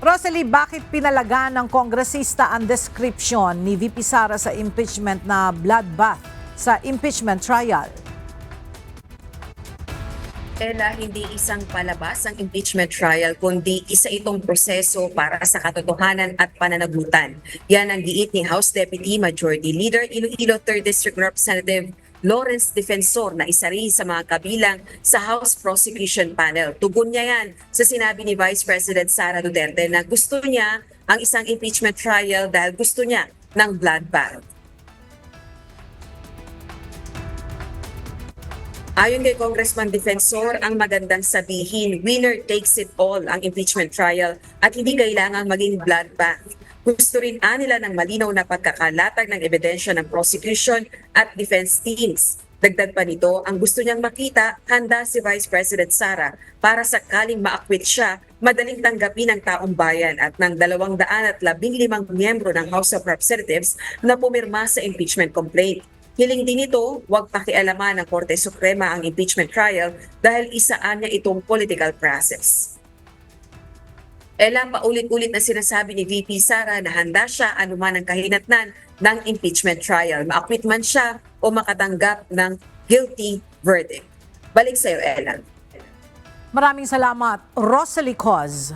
Rosalie, bakit pinalagaan ng kongresista ang description ni VP Sara sa impeachment na bloodbath sa impeachment trial? Hindi isang palabas ang impeachment trial kundi isa itong proseso para sa katotohanan at pananagutan. Yan ang giit ni House Deputy Majority Leader Iloilo 3rd District Representative Lawrence Defensor na isa rin sa mga kabilang sa House Prosecution Panel. Tugon niya yan sa sinabi ni Vice President Sara Duterte na gusto niya ang isang impeachment trial dahil gusto niya ng bloodbath. Ayon kay Congressman Defensor, ang magandang sabihin, winner takes it all ang impeachment trial at hindi kailangang maging bloodbath. Gusto rin nila ng malinaw na pagkakalatag ng ebidensya ng prosecution at defense teams. Dagdag pa nito, ang gusto niyang makita, handa si Vice President Sara para sakaling maakwit siya, madaling tanggapin ng taong bayan at ng 215 miyembro ng House of Representatives na pumirma sa impeachment complaint. Hiling din ito, huwag pakialaman ng Korte Suprema ang impeachment trial dahil isaan niya itong political process. Paulit-ulit na sinasabi ni VP Sara na handa siya anuman ang kahinatnan ng impeachment trial. Maakwit man siya o makatanggap ng guilty verdict. Balik sa iyo, Ella. Maraming salamat, Rosalie Coz.